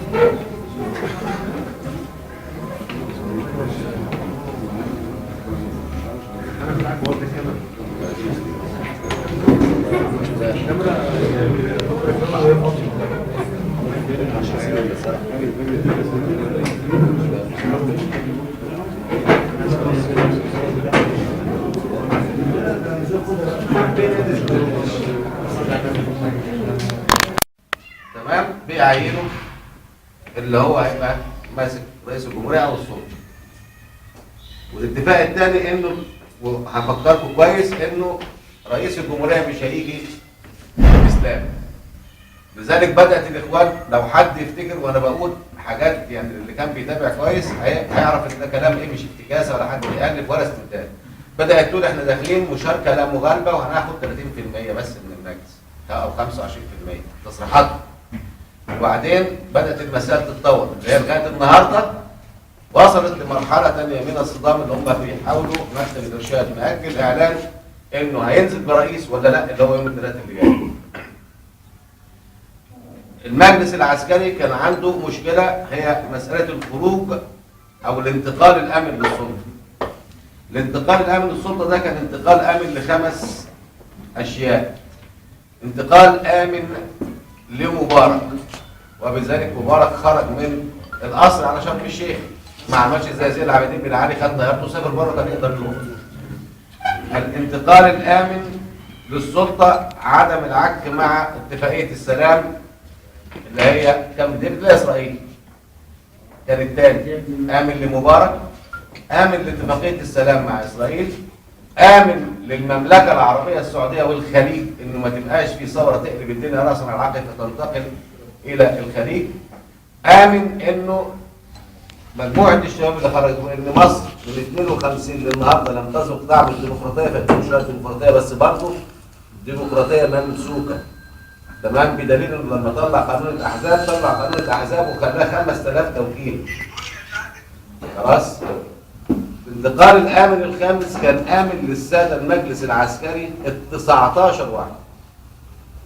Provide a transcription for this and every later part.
تمام. بيعينوا اللي هو هيبقى ماسك رئيس الجمهوريه او السلطه. والاتفاق الثاني انه، وهفكركم كويس، انه رئيس الجمهوريه مش هيجي اسلام. لذلك بدات الاخوان، لو حد يفتكر وانا بقول حاجات يعني اللي كان بيتابع كويس هيعرف ان ده كلام ايه، مش افتكاسه ولا حد بيألف ولا استبدال. بدات تقول احنا داخلين مشاركه لا مغالبه وهناخد 30% بس من المجلس او 25% تصريحات. وبعدين بدات المسائل تتطور اللي هي لغايه النهارده وصلت لمرحله ثانيه من الصدام، اللي هم بيحاولوا مكتب الارشاد مأجل اعلان انه هينزل برئيس ولا لا، اللي هو يوم الثلاثاء اللي جاي. المجلس العسكري كان عنده مشكله، هي مساله الخروج او الانتقال الامن للسلطه. الانتقال الامن للسلطه ده كان انتقال امن لخمس اشياء. انتقال امن لمبارك، وبذلك مبارك خرج من القصر على شرم الشيخ، ما عملش زي العابدين بن علي، خد طيارته وسافر بره كان يقدر يروح. الانتقال الامن للسلطه عدم العك مع اتفاقيه السلام اللي هي كان ديفيد لاسرائيل. كان الثاني امن لمبارك، امن لاتفاقيه السلام مع اسرائيل، امن للمملكه العربيه السعوديه والخليج انه ما تبقاش في ثوره تقلب الدنيا راسا على عقب فتنتقل الى الخليج، امن انه مجموعه الشباب اللي خرجوا ان مصر من 52 للنهارده لم تذوق طعم الديمقراطيه، فاتهم شويه ديمقراطيه بس برضه ديمقراطيه ممسوكه. تمام. بدليل انه لما طلع قانون الاحزاب، طلع قانون الاحزاب وخلاه 5000 توكيل. خلاص. الانتقال الامن الخامس كان امن للساده المجلس العسكري ال 19 واحد.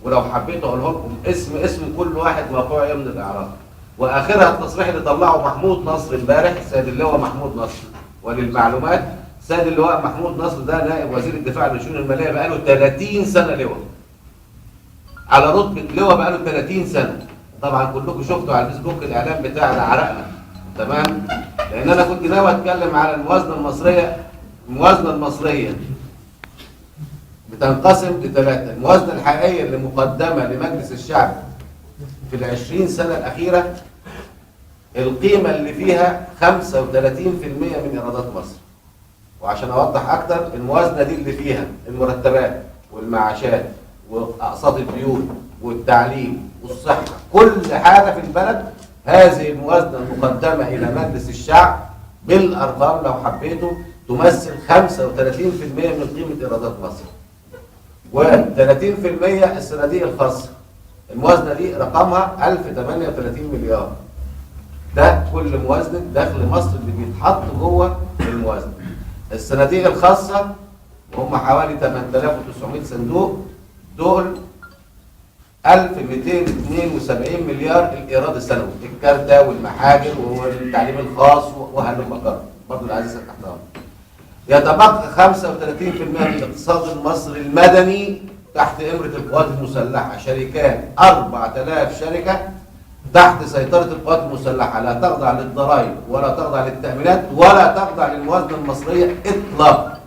ولو حبيت اقوله لكم اسم كل واحد موقوع ايه من الاعراب. واخرها التصريح اللي طلعه محمود نصر امبارح، سيد اللواء محمود نصر. وللمعلومات سيد اللواء محمود نصر ده نائب وزير الدفاع للشؤون الماليه بقاله 30 سنه لواء. على رتبه لواء بقاله 30 سنه. طبعا كلكم شفتوا على الفيسبوك الاعلان بتاع عرقنا. تمام؟ لان انا كنت ناوي اتكلم على الموازنه المصريه. الموازنه المصريه بتنقسم لثلاثه، الموازنه الحقيقيه اللي مقدمه لمجلس الشعب في ال20 سنه الاخيره القيمه اللي فيها 35% من ايرادات مصر. وعشان اوضح اكتر، الموازنه دي اللي فيها المرتبات والمعاشات واقساط الديون والتعليم والصحه، كل حاجه في البلد. هذه الموازنه المقدمه الى مجلس الشعب بالارقام لو حبيتوا تمثل 35% من قيمه ايرادات مصر. و30% الصناديق الخاصه. الموازنه دي رقمها 1038 مليار. ده كل موازنه دخل مصر اللي بيتحط جوه الموازنه. الصناديق الخاصه وهم حوالي 8900 صندوق، دول 1272 مليار الايراد السنوي، الكارتة والمحاجر والتعليم الخاص وهلم جرا، برضه اللي عايز يسال تحتها. يتبقى 35% من الاقتصاد المصري المدني تحت امره القوات المسلحه، شركات 4000 شركه تحت سيطره القوات المسلحه، لا تخضع للضرائب ولا تخضع للتامينات ولا تخضع للموازنه المصريه اطلاقا.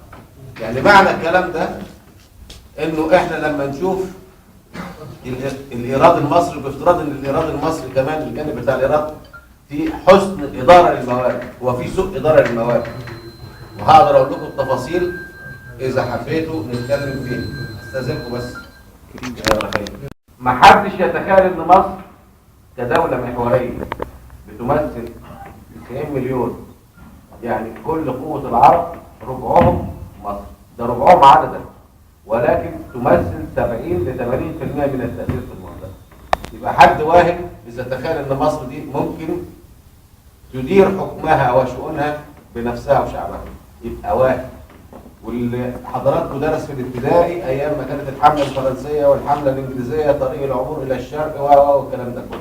يعني معنى الكلام ده انه احنا لما نشوف الايراد المصري، بافتراض ان الايراد المصري كمان الجانب بتاع الايراد في حسن اداره للموارد، هو في سوء اداره للموارد. وهقدر اقول لكم التفاصيل اذا حبيتوا نتكلم فيها. استاذنكم بس. ما حدش يتخيل ان مصر كدوله محوريه بتمثل 90 مليون، يعني كل قوه العرب ربعهم مصر، ده ربعهم عددا، ولكن تمثل 70 ل 80% من التأثير في المنطقة. يبقى حد واهم إذا تخيل إن مصر دي ممكن تدير حكمها وشؤونها بنفسها وشعبها، يبقى واهم. واللي حضراتكم درس في الابتدائي أيام ما كانت الحملة الفرنسية والحملة الإنجليزية طريق العبور إلى الشرق والكلام ده كله.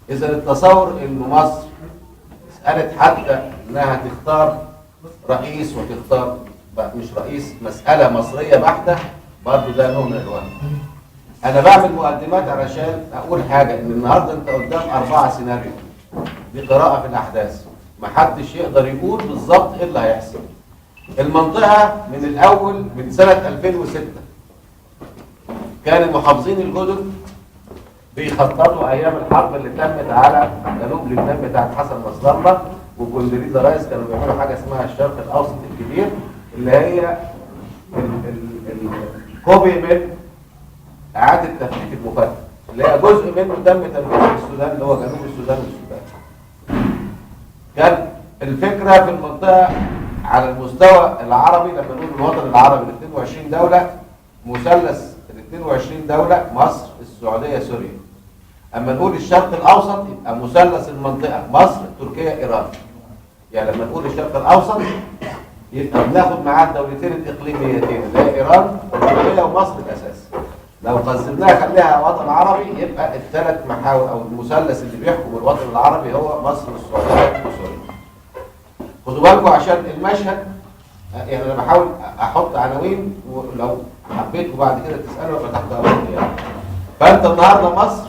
إذا التصور إن مصر مسألة حتى إنها تختار رئيس وتختار مش رئيس، مسألة مصرية بحتة، برضه ده نوع من الوهم. أنا بعمل مقدمات علشان أقول حاجة، إن النهارده أنت قدام 4 سيناريو، دي قراءة في الأحداث، محدش يقدر يقول بالظبط إيه اللي هيحصل. المنطقة من الأول من سنة 2006 كان المحافظين الجدد بيخططوا أيام الحرب اللي تمت على جنوب لبنان بتاعت حسن نصر الله وكوندريزا رايس، كانوا بيعملوا حاجة اسمها الشرق الأوسط الكبير، اللي هي كوبي من إعادة تفكيك المفاجئ، اللي هي جزء منه تم تنفيذه في السودان، اللي هو جنوب السودان والسودان. كان الفكرة في المنطقة على المستوى العربي، لما نقول الوطن العربي ال 22 دولة، مثلث ال 22 دولة مصر السعودية سوريا. اما نقول الشرق الاوسط يبقى مثلث المنطقة مصر تركيا ايران. يعني لما نقول الشرق الاوسط يبقى بناخد معاه الدولتين الاقليميتين اللي هي ايران وتركيا ومصر الاساس. لو قسمناها خليها وطن عربي يبقى الثلاث محاور او المثلث اللي بيحكم الوطن العربي هو مصر والسعودية وسوريا. خدوا بالكم عشان المشهد، يعني انا بحاول احط عناوين ولو حبيتوا بعد كده تسالوا فتحت امركم يعني. فانت النهارده مصر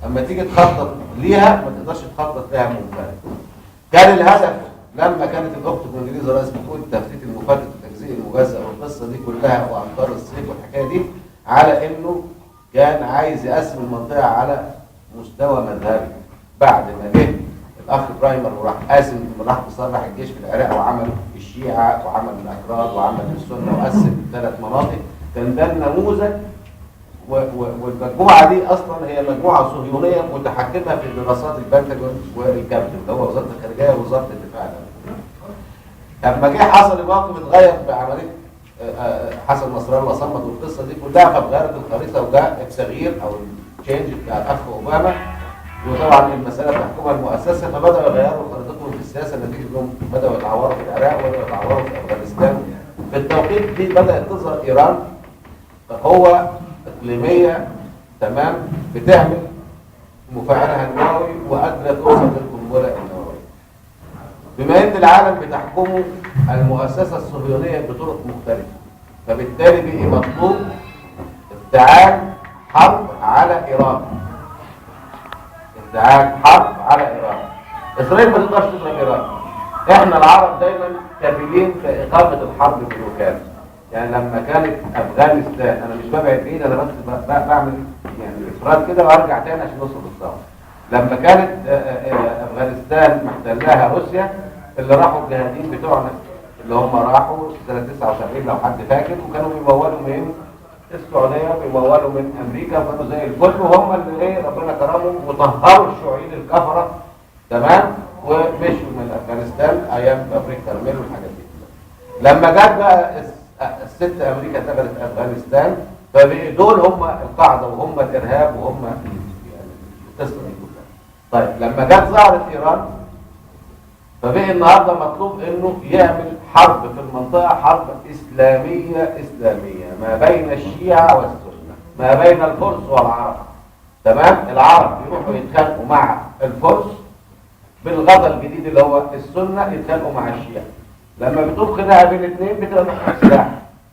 اما تيجي تخطط ليها ما تقدرش تخطط لها منفرد. كان الهدف لما كانت الاخت الانجليزيه رئيس بتقول تفتيت المفرد والتجزئه المجزأ والقصه دي كلها وامطار الصيف والحكايه دي، على انه كان عايز يقسم المنطقه على مستوى مذهبي. بعد ما جه الاخ برايمر وراح قاسم، راح بصرح الجيش في العراق وعمل الشيعه وعمل الاكراد وعمل السنه وقسم 3 مناطق، كان ده النموذج. والمجموعه دي اصلا هي مجموعه صهيونيه متحكمه في دراسات البنتاجون والكابيتال اللي هو وزاره الخارجيه ووزاره الدفاع. لما جه حصل الموقف اتغير بعمليه حسن نصر الله صمت والقصه دي كلها، فاتغيرت الخريطه وجاء التغيير او التشينج بتاع الاخ اوباما، وطبعا المساله تحكمها المؤسسه، فبداوا يغيروا خريطتهم في السياسه نتيجه انهم بداوا يتعوروا في العراق وبداوا يتعوروا في افغانستان. في التوقيت دي بدات تظهر ايران قوه اقليميه تمام بتعمل مفاعلها النووي وقادره توصل للقنبله النوويه. بما ان العالم بتحكمه المؤسسه الصهيونيه بطرق مختلفه، فبالتالي بقي مطلوب ابتعاد حرب على ايران. ابتعاد حرب على ايران. اسرائيل ما تقدرش تضرب ايران. احنا العرب دايما كافيين في اقامه الحرب بالوكاله. يعني لما كانت افغانستان، انا مش ببعد بعيد، انا بس بعمل يعني افراد كده وارجع تاني عشان نوصل للصواب. لما كانت افغانستان محتلاها روسيا، اللي راحوا الجهادين بتوعنا اللي هم راحوا سنه 79 لو حد فاكر، وكانوا بيمولوا من السعوديه وبيمولوا من امريكا وكانوا زي الفل، وهم اللي ايه ربنا كرمهم وطهروا الشيوعيين الكفره تمام، ومشوا من افغانستان ايام افريقيا كارميل والحاجات دي. لما جت بقى الست امريكا دخلت افغانستان، فبقوا دول هم القاعده وهم الارهاب وهم يعني القصه دي كلها. طيب لما جت ظهرت ايران، فبقي النهارده مطلوب انه يعمل حرب في المنطقه، حرب اسلاميه ما بين الشيعه والسنه، ما بين الفرس والعرب. تمام؟ العرب يروحوا يتخانقوا مع الفرس بالغطا الجديد اللي هو السنه، يتخانقوا مع الشيعه. لما بتقوم خناقه بين الاثنين بتبقى محتاج سلاح،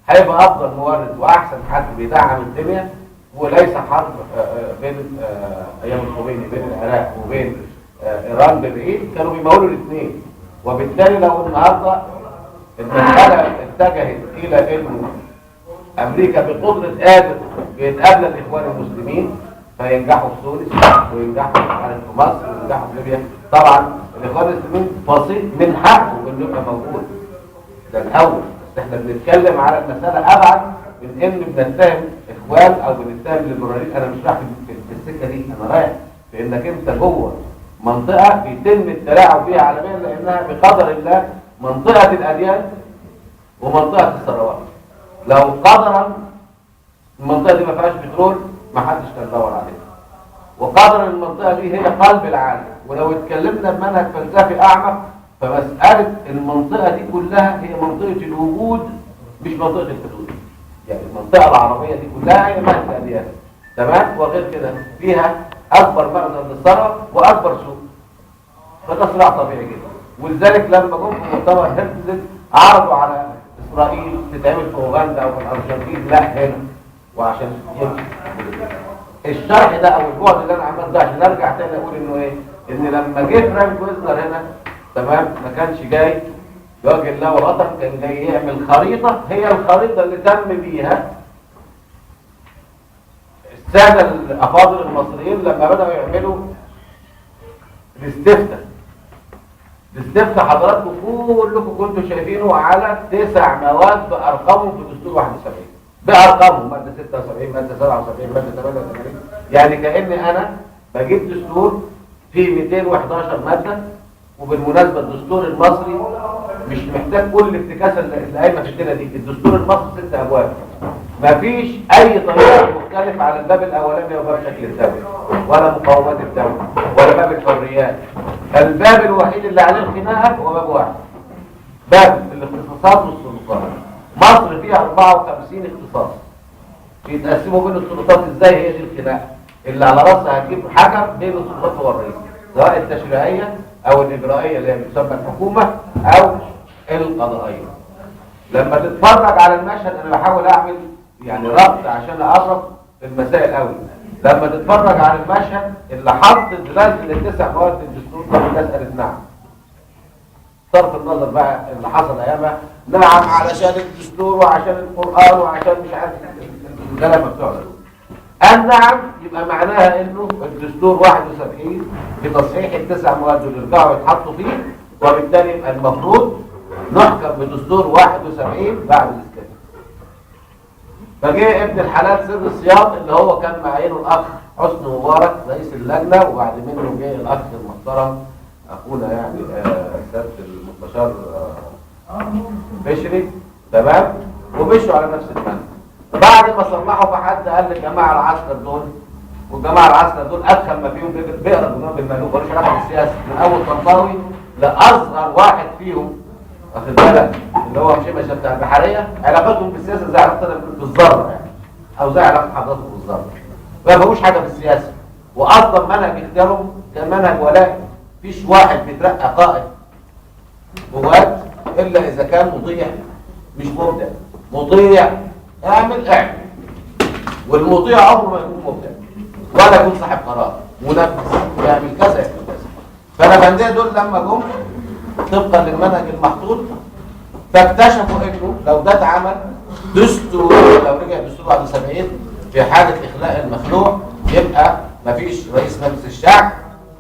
هيبقى افضل مورد واحسن حد بيدعم الدنيا، وليس حرب بين ايام الخميني بين العراق وبين ايران ببعيد، كانوا بيمولوا الاثنين. وبالتالي لو النهارده المساله اتجهت الى انه امريكا بقدره قادر يتقابل الاخوان المسلمين فينجحوا في تونس وينجحوا في مصر وينجحوا في ليبيا، طبعا الاخوان المسلمين بسيط من حقه انه يبقى موجود ده الاول، بس احنا بنتكلم على المساله ابعد من ان بنتهم اخوان او بنتهم ليبراليين. انا مش رايح في السكه دي، انا رايح في انك انت جوه منطقه بيتم التلاعب بيها عالميا، لانها بقدر الله منطقه الاديان ومنطقه الثروات. لو قدرا المنطقه دي ما فيهاش بترول ما حدش كان يدور عليها، وقدر المنطقه دي هي قلب العالم. ولو اتكلمنا بمنهج فلسفي اعمق، فمساله المنطقه دي كلها هي منطقه الوجود مش منطقه الحدود. يعني المنطقه العربيه دي كلها هي منطقه الاديان تمام، وغير كده فيها اكبر مخزن للثروه واكبر سوق. فده صراع طبيعي جدا. ولذلك لما جم في مؤتمر هيرتزل عرضوا على اسرائيل تتعمل في اوغندا او في الارجنتين، لا هنا، وعشان يمشي الشرح ده او البعد اللي انا عملته ده عشان ارجع تاني اقول انه ايه؟ ان لما جه فرانك ويزنر هنا تمام ما كانش جاي بوجه الله وطن، كان جاي يعمل خريطه هي الخريطه اللي تم بيها الساده الافاضل المصريين لما بداوا يعملوا الاستفتاء. الاستفتاء حضراتكم كلكم كنتوا شايفينه على 9 مواد بارقامهم في دستور 71 بارقامهم، ماده 76 ماده 77 ماده 88. يعني كاني انا بجيب دستور فيه 211 ماده. وبالمناسبه الدستور المصري مش محتاج كل الافتكاسه اللي قايمه في الدنيا دي. الدستور المصري 6 ابواب، مفيش اي طريقه مختلفه على الباب الاولاني وباب شكل الدوله ولا مقومات الدوله ولا باب الحريات. الباب الوحيد اللي عليه الخناقه هو باب واحد، باب الاختصاصات والسلطات. مصر فيها 54 اختصاص بيتقسموا بين السلطات ازاي؟ هي دي الخناقه اللي على راسها هتجيب حكم بين السلطات هو الرئيس، سواء التشريعيه او الاجرائيه اللي هي بتسمى الحكومه او القضائيه. لما تتفرج على المشهد انا بحاول اعمل يعني ربط عشان اقرب المسائل قوي. لما تتفرج على المشهد اللي حط دلالة التسع مواد الدستور ده الناس قالت نعم. صرف النظر بقى اللي حصل ايامها، نعم علشان الدستور وعشان القرآن وعشان مش عارف الكلام بتوع ده. النعم يبقى معناها انه الدستور 71 بتصحيح التسع مواد اللي يرجعوا يتحطوا فيه، وبالتالي يبقى المفروض نحكم بدستور 71 بعد الاستفتاء. فجاء ابن الحلال سر السياط اللي هو كان معينه الاخ حسني مبارك رئيس اللجنه، وبعد منه جاء الاخ المحترم اخونا يعني سياده المستشار بشري، تمام، ومشوا على نفس المنهج. بعد ما صلحوا فحد قال للجماعه العسكر دول، والجماعه العسكر دول ادخل ما فيهم بيقرا جنوب الملوك ملوش علاقه بالسياسه، من اول طنطاوي لاصغر واحد فيهم، واخد بالك، اللي هو مشمشه بتاع البحريه، علاقتهم بالسياسه زي علاقتنا بالذره يعني، او زي علاقه حضراتكم بالذره. ما فيهوش حاجه بالسياسه، واصلا منهج اختيارهم كان منهج ولائي. مفيش واحد بيترقى قائد قوات الا اذا كان مطيع، مش مبدع. مطيع اعمل، والمطيع عمره ما يكون مبدع ولا يكون صاحب قرار منفذ يعمل كذا يعمل كذا. فالأفندية دول لما جم طبقا للمنهج المحطوط فاكتشفوا انه لو ده اتعمل دستور، لو رجع دستور 71 في حاله اخلاء المخلوع يبقى مفيش رئيس مجلس الشعب.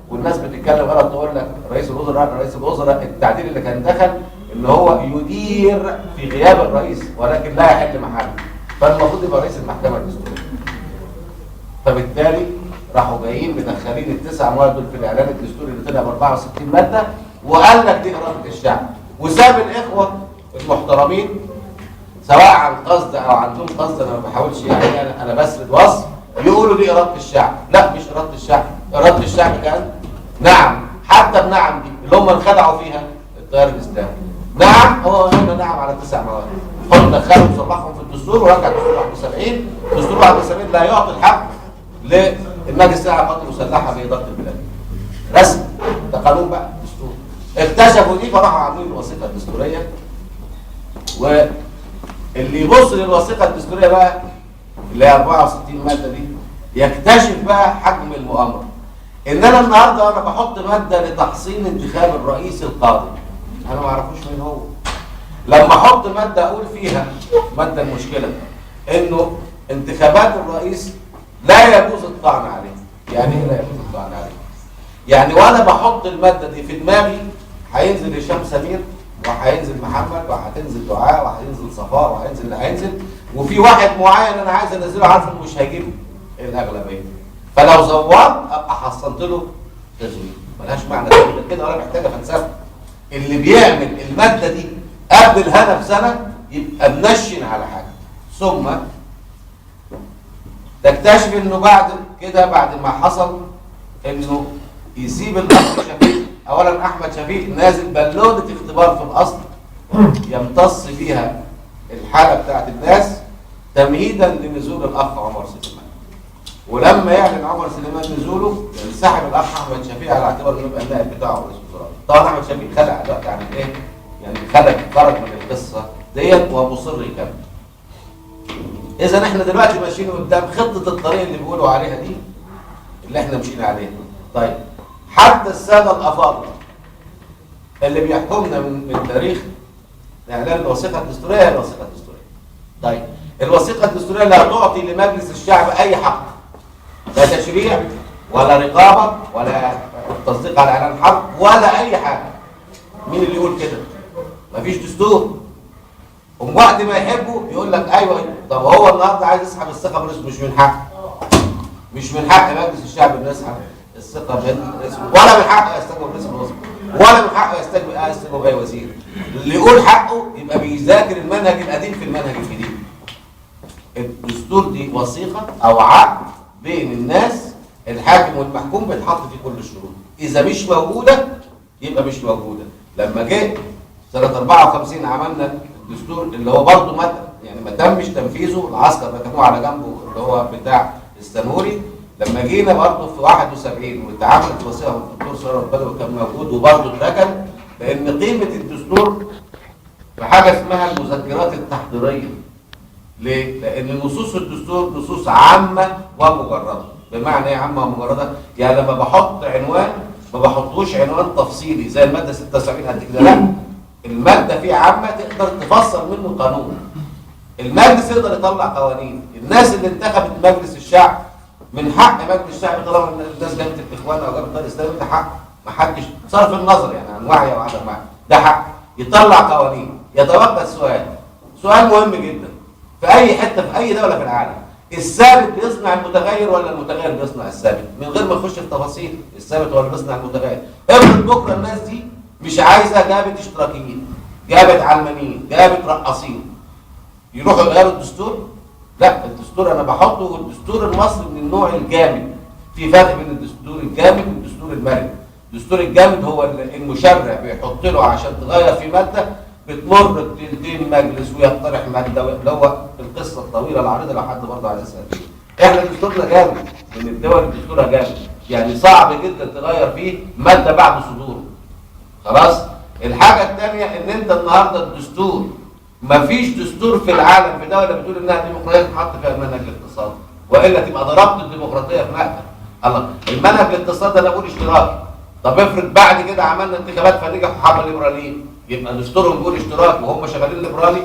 والناس بتتكلم غلط تقول لك رئيس الوزراء التعديل اللي كان دخل ان هو يدير في غياب الرئيس ولكن لا يحل محله، فالمفروض يبقى رئيس المحكمه الدستوريه. فبالتالي راحوا جايين مدخلين التسع مواد دول في الاعلان الدستوري اللي طلع ب 64 ماده، وقال لك دي اراده الشعب، وساب الاخوه المحترمين سواء عن قصد او عن دون قصد، انا ما بحاولش يعني انا بسرد وصف، يقولوا دي اراده الشعب. لا مش اراده الشعب، اراده الشعب كان نعم، حتى النعم دي اللي هم انخدعوا فيها التيار الاسلامي. نعم هو هنا نعم على 9 مواد، حط دخلهم صلحهم في الدستور ورجع دستور 71. دستور 71 لا يعطي الحق للمجلس العقاد المسلحه باداره البلاد رسمي، ده قانون بقى دستور. اكتشفوا دي فراحوا عاملين الوثيقه الدستوريه، واللي يبص للوثيقه الدستوريه بقى اللي هي 64 ماده دي يكتشف بقى حجم المؤامره. ان انا النهارده انا بحط ماده لتحصين انتخاب الرئيس القادم، انا ما اعرفوش مين هو. لما احط ماده اقول فيها ماده المشكله انه انتخابات الرئيس لا يجوز الطعن عليه. يعني ايه لا يجوز الطعن عليه؟ يعني وانا بحط الماده دي في دماغي هينزل هشام سمير وهينزل محمد وهتنزل دعاء وهينزل صفاء وهينزل اللي هينزل، وفي واحد معين انا عايز انزله عارف انه مش هيجيب الاغلبيه، فلو زورت ابقى حصلت له تزوير. ملهاش معنى كده ولا محتاجه فلسفه. اللي بيعمل الماده دي قبل الهنا بسنه يبقى منشن على حاجه، ثم تكتشف انه بعد كده بعد ما حصل انه يسيب الاخ شفيق. اولا احمد شفيق نازل بالونه اختبار في الاصل يمتص بيها الحاله بتاعت الناس تمهيدا لنزول الاخ عمر سليمان. ولما يعلن عمر سليمان نزوله انسحب الاخ احمد شفيق على اعتبار انه يبقى النائب بتاعه رئيس الوزراء. طبعا احمد شفيق خلع دلوقتي عن ايه؟ يعني خرج من القصه ديت ومصر يكمل. اذا احنا دلوقتي ماشيين قدام خطه الطريق اللي بيقولوا عليها دي اللي احنا مشينا عليها. طيب حتى الساده الافاضل اللي بيحكمنا من تاريخ اعلان الوثيقه الدستوريه هي الوثيقه الدستوريه. طيب الوثيقه الدستوريه لا تعطي لمجلس الشعب اي حق، لا تشريع ولا رقابه ولا تصديق على اعلان حرب ولا اي حاجه. مين اللي يقول كده؟ مفيش دستور. وقت ما يحبوا يقول لك ايوه. طب هو النهارده عايز يسحب الثقه من رئيسه، مش من حق مجلس الشعب انه يسحب الثقه من رئيسه، ولا من حقه يستجوب رئيس الوزراء، ولا من حقه يستجوب اي وزير. اللي يقول حقه يبقى بيذاكر المنهج القديم في المنهج الجديد. الدستور دي وثيقه او عقد بين الناس، الحاكم والمحكوم بيتحط فيه كل الشروط. اذا مش موجوده يبقى مش موجوده. لما جه سنه 54 عملنا الدستور اللي هو برضه ما تمش تنفيذه، العسكر ركبوه على جنبه اللي هو بتاع السنوري. لما جينا برضه في 71 واتعملت وثيقه الدكتور ثروت بدوي كان موجود وبرضه اتركن، لان قيمه الدستور في حاجه اسمها المذكرات التحضيريه. ليه؟ لان نصوص الدستور نصوص عامه ومجرده. بمعنى ايه عامه ومجرده؟ يعني لما بحط عنوان ما بحطوش عنوان تفصيلي زي الماده 76 قد كده، لا. الماده فيه عامه تقدر تفصل منه قانون. المجلس يقدر يطلع قوانين. الناس اللي انتخبت مجلس الشعب من حق مجلس الشعب طالما الناس جابت الاخوان او جابت الدار الاسلامي، ده حق. ما حدش صرف النظر يعني عن وعي او عدم وعي، ده حق يطلع قوانين. يتبقى سؤال مهم جدا في اي حته في اي دوله في العالم: الثابت بيصنع المتغير ولا المتغير بيصنع الثابت؟ من غير ما نخش في تفاصيل الثابت ولا بيصنع المتغير. افرض بكره الناس دي مش عايزه، جابت اشتراكيين، جابت علمانيين، جابت رقاصين، يروحوا يغيروا الدستور؟ لا، الدستور انا بحطه. الدستور المصري من النوع الجامد. في فرق بين الدستور الجامد والدستور المرن. الدستور الجامد هو المشرع بيحط له عشان تغير في ماده بتمر بتلتين مجلس ويقترح ماده، اللي هو القصه الطويله العريضه لو حد برضه عايز يسال فيها. احنا دستورنا جامد، من الدول اللي دستورها جامد، يعني صعب جدا تغير فيه ماده بعد صدوره. خلاص؟ الحاجه الثانيه ان انت النهارده الدستور، مفيش دستور في العالم في دوله بتقول انها ديمقراطيه تحط فيها منهج الاقتصاد، والا تبقى ضربت الديمقراطيه في مقتل. الله، المنهج الاقتصادي ده انا بقول اشتراكي. طب افرض بعد كده عملنا انتخابات فنجح وحب الليبراليين، يبقى دستورهم بيقول اشتراكي وهم شغالين ليبرالي؟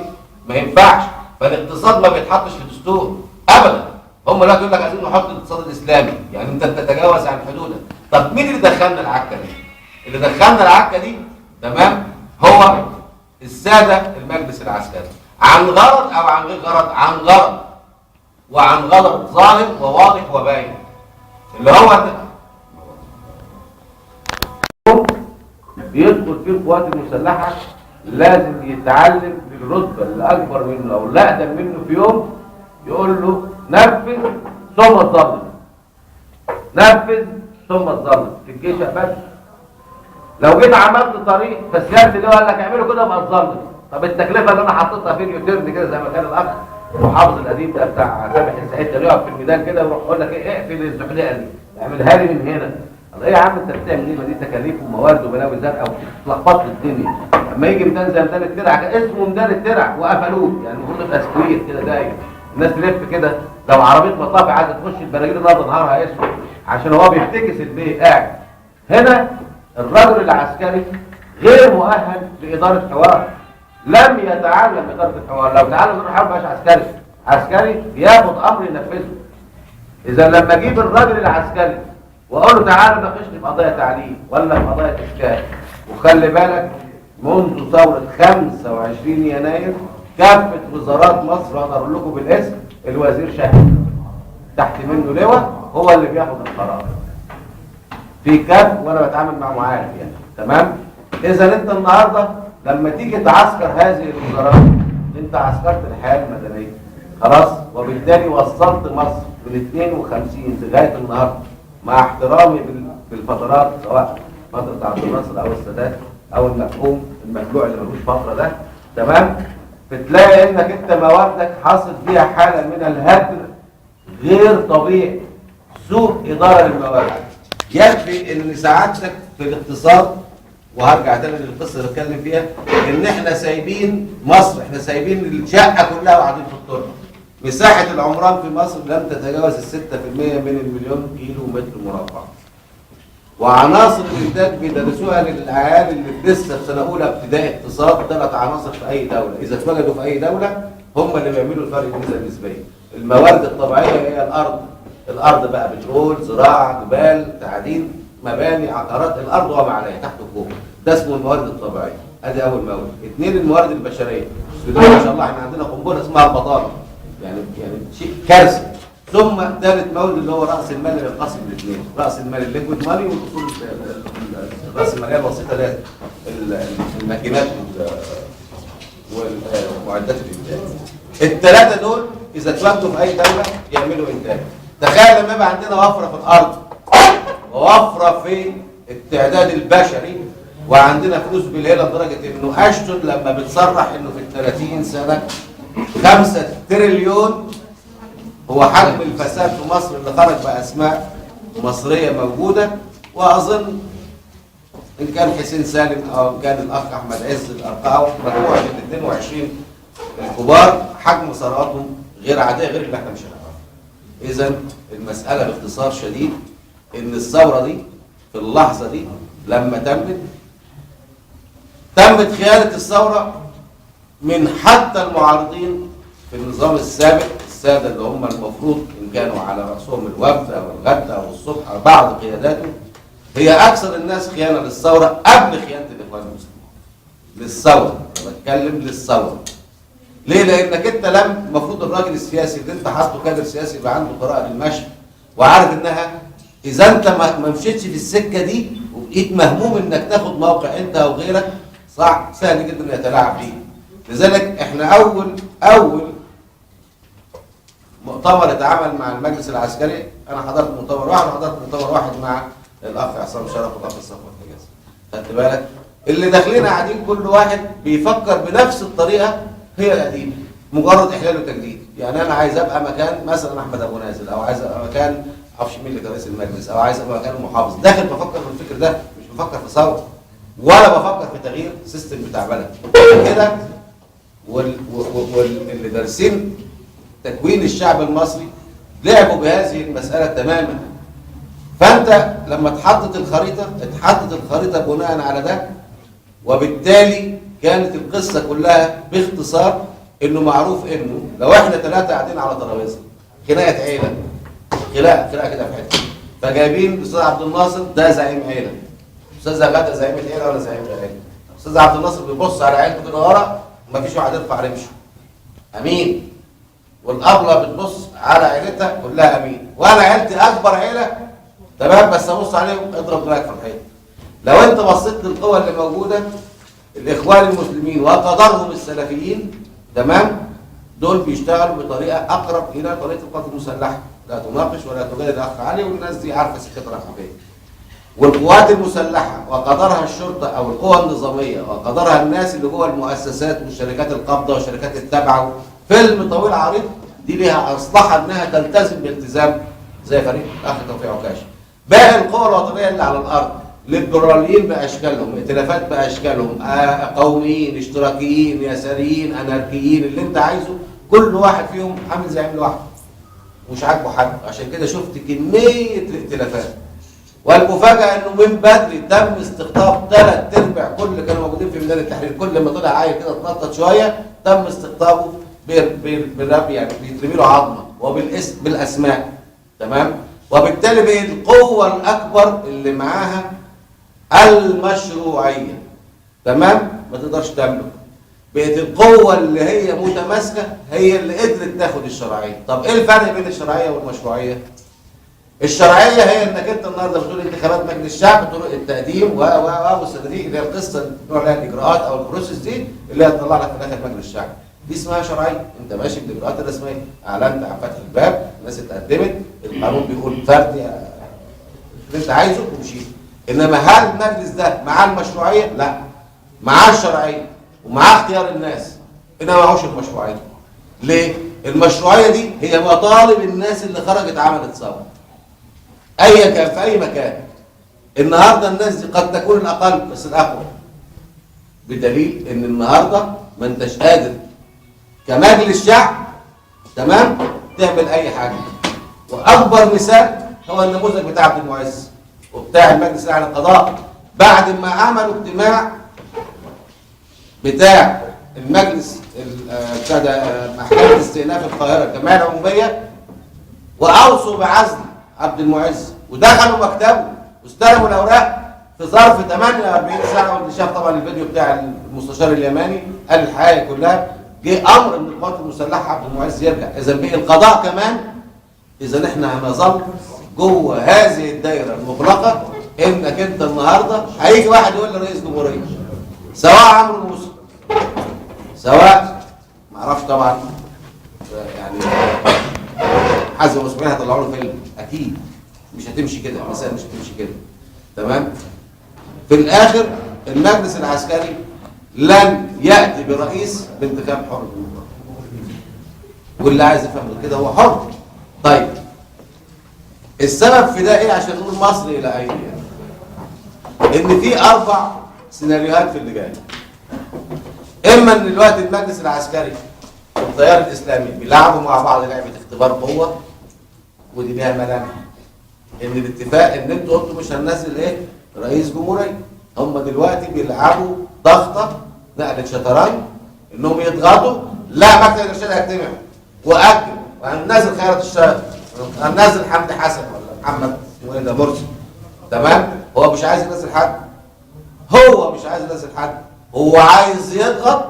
ما ينفعش. فالاقتصاد ما بيتحطش في دستور ابدا. هم لا يقول لك عايزين نحط الاقتصاد الاسلامي، يعني انت تتجاوز عن حدودك. طب مين اللي دخلنا العكه دي؟ اللي دخلنا العكه دي تمام هو الساده المجلس العسكري، عن غرض او عن غير غرض، عن غرض وعن غلط ظاهر وواضح وباين، اللي هو بيدخل فيه القوات المسلحه لازم يتعلم بالرتبه اللي اكبر منه او اللي اقدم منه في يوم، يقول له نفذ ثم اتظلم، نفذ ثم اتظلم. في الجيش بس لو جيت عملت طريق فالسياسي اللي هو قال لك اعمله كده ابقى اتظلم. طب التكلفه اللي انا حطيتها في اليوتيرن كده زي ما كان الاخ المحافظ القديم ده بتاع سامح السعيد ده يقف في الميدان كده ويروح يقول لك ايه اقفل الزحليقه دي اعملها لي من هنا. الله ايه يا عم انت بتعمل ايه؟ ما دي تكاليف وموارد وبلاوي زرقاء وتلخبط الدنيا. لما يجي ميدان زي ميدان الترع اسمه ميدان الترع وقفلوه، يعني المفروض يبقى سكوير كده داير الناس تلف كده. لو عربيه مطافي عايزه تخش البراجيل النهارده نهارها اسود عشان هو بيفتكس البيت قاعد. هنا الرجل العسكري غير مؤهل لاداره حوار، لم يتعلم اداره الحوار. لو تعلم اداره الحوار مبقاش عسكري. عسكري بياخد امر ينفذه. اذا لما اجيب الراجل العسكري واقول له تعالى ناقشني في قضايا تعليم ولا في قضايا اسكان، وخلي بالك منذ ثوره 25 يناير كافه وزارات مصر اقدر اقول لكم بالاسم الوزير شاهد تحت منه لواء هو اللي بياخد القرار في كاف، وانا بتعامل مع معارف يعني تمام. اذا انت النهارده لما تيجي تعسكر هذه الوزارات انت عسكرت الحياه المدنيه خلاص، وبالتالي وصلت مصر من 52 لغايه النهارده مع احترامي بالفترات سواء فتره عبد الناصر او السادات او المفهوم المخلوع اللي ملوش فتره ده تمام. بتلاقي انك انت مواردك حاصل فيها حاله من الهدر غير طبيعي. سوء اداره للموارد. يكفي ان سعادتك في الاقتصاد، وهرجع تاني للقصه اللي بتكلم فيها، ان احنا سايبين مصر، احنا سايبين الشقه كلها وقاعدين في التربه. مساحه العمران في مصر لم تتجاوز 6% من المليون كيلو متر مربع. وعناصر الانتاج بيدرسوها للعيال اللي لسه في سنه اولى ابتدائي اقتصاد، 3 عناصر في اي دوله، اذا اتوجدوا في اي دوله هم اللي بيعملوا الفرق الميزه النسبيه. الموارد الطبيعيه هي الارض بقى بترول، زراعه، جبال، تعدين، مباني، عقارات، الارض وما عليها تحت وفوق، ده اسمه الموارد الطبيعيه. ادي اول مورد. 2 الموارد البشريه. ما شاء الله احنا عندنا قنبله اسمها البطاله، يعني شيء كارثه. ثم ثالث مورد اللي هو راس المال اللي بينقسم لاثنين، راس المال الليكويد ماني والاصول راس الماليه البسيطه اللي هي الماكينات ومعدات الانتاج. الثلاثه دول اذا اتواجدوا في اي دوله يعملوا انتاج. تخيل لما يبقى عندنا وفره في الارض ووفره في التعداد البشري وعندنا فلوس بالهيله لدرجه انه اشتون لما بتصرح انه في ال 30 سنه 5 تريليون هو حجم الفساد في مصر اللي خرج باسماء مصريه موجوده. واظن ان كان حسين سالم او ان كان الاخ احمد عز الارقاوي مجموعه من 22 الكبار حجم ثرواتهم غير عاديه غير اللي احنا مش هنعرفها. اذا المساله باختصار شديد ان الثوره دي في اللحظه دي لما تمت خيانه الثوره من حتى المعارضين في النظام السابق، الساده اللي هم المفروض ان كانوا على راسهم الوفد او الغد او الصبح او بعض قياداته، هي اكثر الناس خيانه للثوره قبل خيانه الاخوان المسلمين. للثوره، انا بتكلم للثوره. ليه؟ لانك انت المفروض الراجل السياسي اللي انت حاطه كادر سياسي يبقى عنده قراءه للمشي وعارف انها اذا انت ما مشيتش في السكه دي وبقيت مهموم انك تاخد موقع انت او غيرك، صح سهل جدا يتلاعب فيه. لذلك احنا اول مؤتمر اتعمل مع المجلس العسكري، انا حضرت مؤتمر واحد وحضرت مؤتمر واحد مع الاخ عصام شرف والاخ صفوت حجازي. خدت بالك؟ اللي داخلين قاعدين كل واحد بيفكر بنفس الطريقه هي القديمه، مجرد احلال وتجديد. يعني انا عايز ابقى مكان مثلا احمد ابو نازل، او عايز ابقى مكان معرفش مين اللي كان رئيس المجلس، او عايز ابقى مكان المحافظ. داخل بفكر في الفكر ده، مش بفكر في ثوره ولا بفكر في تغيير سيستم بتاع بلد كده. واللي دارسين تكوين الشعب المصري لعبوا بهذه المساله تماما. فانت لما اتحطت الخريطه بناء على ده، وبالتالي كانت القصه كلها باختصار انه معروف انه لو احنا 3 قاعدين على ترابيزه خناقه عيله، خناقه كده في حته، فجايبين الاستاذ عبد الناصر ده زعيم عيله، استاذه غاده زعيمه عيله ولا زعيم عيله، استاذ عبد الناصر بيبص على عيلته كده ورا ومفيش واحد يرفع رمشه امين، والابله بتبص على عيلتها كلها امين، وانا عيلتي اكبر عيله تمام بس ابص عليهم اضرب دماغك في الحيط. لو انت بصيت للقوى اللي موجوده الاخوان المسلمين وقدرهم السلفيين تمام، دول بيشتغلوا بطريقه اقرب الى طريقه القوات المسلحه، لا تناقش ولا تجادل الاخ علي، والناس دي عارفه سكتها رايحه فين. والقوات المسلحه وقدرها الشرطه او القوى النظاميه وقدرها الناس اللي جوه المؤسسات والشركات القابضه والشركات التابعه، فيلم طويل عريض دي ليها اصلحه انها تلتزم بالتزام زي فريق الاخ توفيق عكاش. باقي القوى الوطنيه اللي على الارض ليبراليين باشكالهم، ائتلافات باشكالهم، قوميين، اشتراكيين، يساريين، اناركيين، اللي انت عايزه، كل واحد فيهم عامل زي عامل واحد مش عاجبه حد. عشان كده شفت كميه الائتلافات، والمفاجاه انه من بدري تم استقطاب 3/4 كل اللي كانوا موجودين في ميدان التحرير، كل ما طلع عيل كده اتنطط شويه تم استقطابه بالرب، يعني بيترمي له عظمه وبالاسم بالاسماء تمام. وبالتالي بقت القوه الاكبر اللي معاها المشروعيه تمام، ما تقدرش تملك. بقت القوه اللي هي متماسكه هي اللي قدرت تاخد الشرعيه. طب ايه الفرق بين الشرعيه والمشروعيه؟ الشرعيه هي انك انت النهارده بتقول انتخابات مجلس الشعب، طرق التقديم والصناديق اللي هي القصه اللي لها الاجراءات او البروسيس دي اللي هتطلع لك في الاخر مجلس الشعب، دي اسمها شرعيه. انت ماشي بالاجراءات الرسميه، اعلنت عن فتح الباب، الناس اتقدمت، القانون بيقول فردي اللي انت عايزه ومشيت. انما هل المجلس ده معاه المشروعيه؟ لا، معاه الشرعيه ومعاه اختيار الناس، انما معهوش المشروعيه. ليه؟ المشروعيه دي هي مطالب الناس اللي خرجت عملت ثوره. ايا كان في اي مكان. النهارده الناس دي قد تكون الاقل بس الاقوى، بدليل ان النهارده ما انتش قادر كمجلس شعب تمام تعمل اي حاجه. واكبر مثال هو النموذج بتاع عبد المعز وبتاع المجلس الاعلى للقضاء. بعد ما عملوا اجتماع بتاع المجلس بتاع محكمه استئناف القاهره الجمعيه العموميه واوصوا بعزل عبد المعز ودخلوا مكتبه واستلموا الاوراق في ظرف 48 ساعه. واللي شاف طبعا الفيديو بتاع المستشار اليماني قال الحقيقه كلها. جه امر من القوات المسلحه عبد المعز يرجع. اذا به القضاء كمان، اذا احنا هنظل جوه هذه الدايره المغلقه. انك انت النهارده هيجي واحد يقول لرئيس جمهوريه سواء عمرو موسى سواء ما اعرفش طبعا يعني حازم اسماعيل هيطلعوا له فيلم اكيد مش هتمشي كده، المسائل مش هتمشي كده تمام. في الاخر المجلس العسكري لن ياتي برئيس بانتخاب حر، واللي عايز يفهم كده هو حر. طيب السبب في ده ايه عشان نقول مصر الى اين؟ ان في 4 سيناريوهات في اللي جاي. اما ان دلوقتي المجلس العسكري والتيار الاسلامي بيلعبوا مع بعض لعبه اختبار قوه، ودي ليها ملامح. ان الاتفاق ان انتوا قلتوا مش هننزل ايه؟ رئيس جمهوريه. هم دلوقتي بيلعبوا ضغطه نقله شطرنج انهم يضغطوا. لا مكتب الارشاد هيجتمع واجل وهننزل خيرت الشهر، هننزل حمدي حسن ولا محمد اسمه ايه ده مرسي تمام. هو مش عايز ينزل حد، هو مش عايز ينزل حد، هو عايز يضغط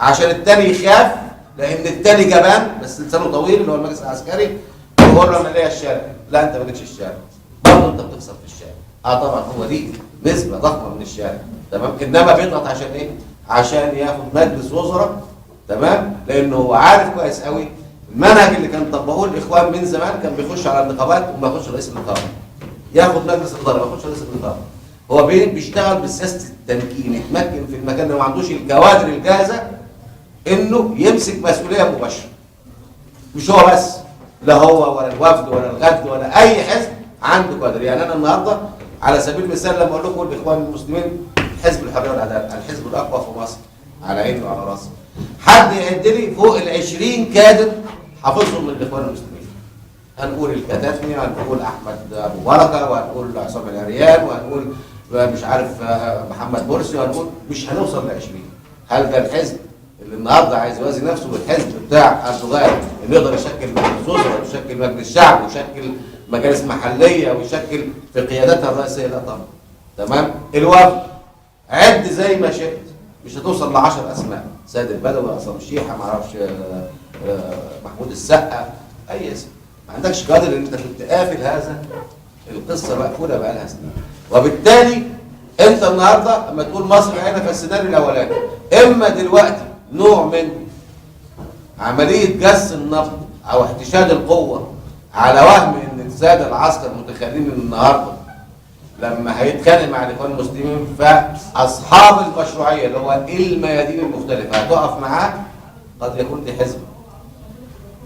عشان التاني يخاف، لان التاني جبان بس لسانه طويل اللي هو المجلس العسكري. ويقول له انا ليا الشارع. لا انت مالكش الشارع، برضه انت بتخسر في الشارع. طبعا هو ليه نسبه ضخمه من الشارع تمام، انما بيضغط عشان ايه؟ عشان ياخد مجلس وزراء تمام، لانه هو عارف كويس قوي المنهج اللي كان طبقوه الاخوان من زمان. كان بيخش على النقابات وما يخش رئيس النقابه، ياخد مجلس الاداره ما يخش رئيس النقابه. هو بيشتغل بسياسه التمكين، يتمكن في المكان اللي ما عندوش الكوادر الجاهزه انه يمسك مسؤوليه مباشره. مش هو بس، لا هو ولا الوفد ولا الغد ولا اي حزب عنده كوادر. يعني انا النهارده على سبيل المثال لما اقول لكم الاخوان المسلمين حزب الحريه والعداله الحزب الاقوى في مصر على عيني وعلى راسي، حد يعد لي فوق ال20 كادر حافظهم من الاخوان المسلمين. هنقول الكتاتني وهنقول احمد ابو بركه وهنقول عصام العريان وهنقول مش عارف محمد مرسي وهنقول مش هنوصل ل20. هل ده الحزب اللي النهارده عايز يوازي نفسه بالحزب بتاع اردوغان انه يقدر يشكل مجلس وزراء ويشكل مجلس شعب ويشكل مجالس محليه ويشكل في قياداتها الرئيسيه؟ لا طبعا تمام. الوفد عد زي ما شئت مش هتوصل ل10 اسماء، سيد البدوي، عصام الشيحه، ما اعرفش محمود السقا، اي اسم. ما عندكش قادر ان انت كنت قافل هذا القصه مقفوله بقى لها سنين. وبالتالي انت النهارده لما تقول مصر هنا في السيناريو الاولاني، اما دلوقتي نوع من عمليه جس النبض او احتشاد القوه على وهم ان الساده العسكر متخيلين ان النهارده لما هيتخانق مع الاخوان المسلمين فاصحاب المشروعيه اللي هو الميادين المختلفه هتقف معاه، قد يكون دي حزب.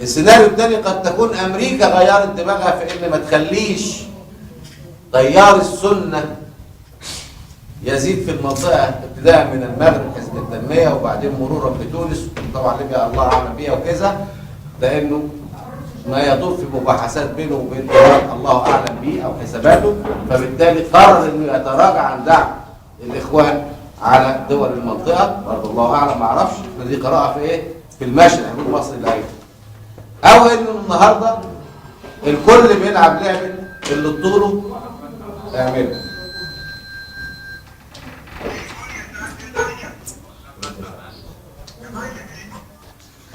السيناريو الثاني قد تكون امريكا غيرت دماغها في ان ما تخليش تيار السنه يزيد في المنطقه ابتداء من المغرب حزب التنميه وبعدين مرورا بتونس طبعا ليبيا الله اعلم بيها وكذا، لانه ما يدور في مباحثات بينه وبين ايران الله اعلم به او حساباته، فبالتالي قرر انه يتراجع عن دعم الاخوان على دول المنطقه، برضه الله اعلم ما اعرفش، دي قراءه في ايه؟ في المشهد حدود مصر العين. او انه النهارده الكل بيلعب لعبه اللي طوله اعمله.